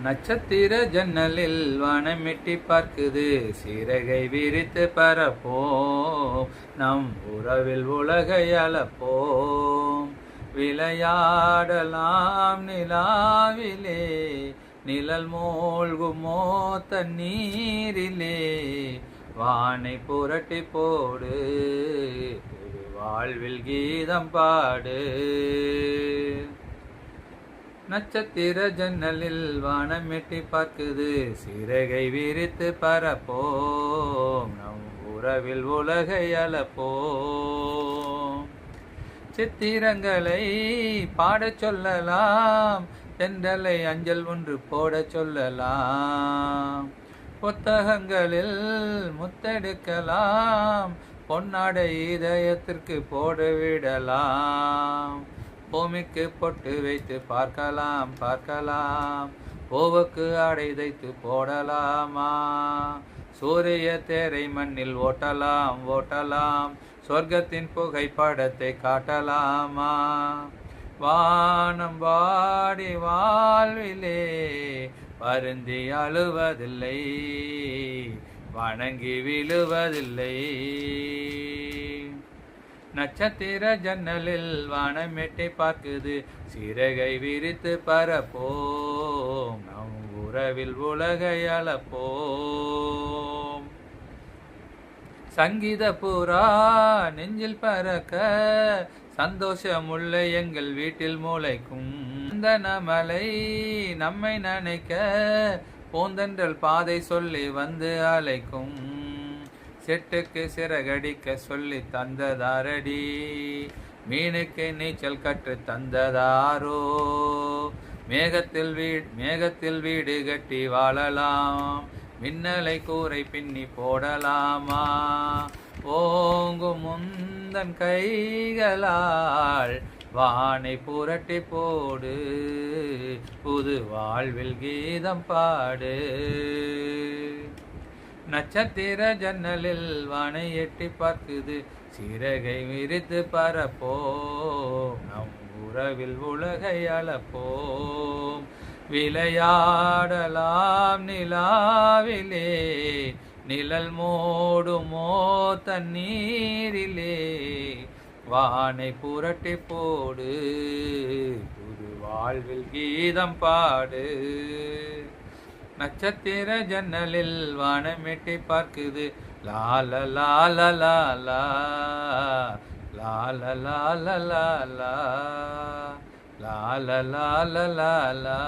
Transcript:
நட்சத்திர ஜன்னலில் வானமெட்டி பார்க்குது, சிறகை விரித்து பரப்போம், நம் உறவில் உலகை அளப்போம். விளையாடலாம் நிலாவிலே, நிழல் மூழ்குமோ தண்ணீரிலே. வானை புரட்டி போடு, புது வாழ்வில் கீதம் பாடு. நட்சத்திர ஜன்னலில் வானமெட்டி பார்க்குது, சிறகை விரித்து பரப்போம், நம் உறவில் உலகை அளப்போம். சித்திரங்களை பாடச் சொல்லலாம், தென்றலை அஞ்சல் ஒன்று போடச் சொல்லலாம். புத்தகங்களில் முத்தெடுக்கலாம், பொன்னாடை இதயத்திற்கு போட்டுவிடலாம். பூமிக்கு பொட்டு வைத்து பார்க்கலாம் பார்க்கலாம், பூவுக்கு ஆடை தைத்து போடலாமா. சூரிய தேரை மண்ணில் ஓட்டலாம் ஓட்டலாம், சொர்க்கத்தின் புகைப்படத்தை காட்டலாமா. வானம் வாடி வாழ்விலே வருந்தி அழுவதில்லை, வணங்கி விழுவதில்லை. நட்சத்திர ஜன்னலில் வானமெட்டி பார்க்குது, சிறகை விரித்து பரப்போம், நம் உறவில் உலகை அளப்போம். சங்கீத புறா நெஞ்சில் பறக்க, சந்தோஷமுள்ள எங்கள் வீட்டில் முளைக்கும். மலை நம்மை நினைக்க, பூந்தென்றல் பாதை சொல்லி வந்து அழைக்கும். செட்டுக்கு சிறகடிக்க சொல்லி தந்ததாரடி, மீனுக்கு நீச்சல் கற்று தந்ததாரோ. மேகத்தில் வீடு கட்டி வாழலாம், மின்னலை கூரை பின்னி போடலாமா. ஓங்கும் முந்தன் கைகளால் வானை புரட்டி போடு, புது வாழ்வில் கீதம் பாடு. நட்சத்திர ஜன்னலில் வானை எட்டி பார்க்குது, சிறகை விரித்து பரப்போம், நம் உறவில் உலகை அளப்போம். விளையாடலாம் நிலாவிலே, நிழல் மூடுமோ தண்ணீரிலே. வானை புரட்டி போடு, புது வாழ்வில் கீதம் பாடு. நட்சத்திர ஜன்னலில் வானமெட்டி பார்க்குது, லால லால லாலா லால லால லாலா லால லால லாலா.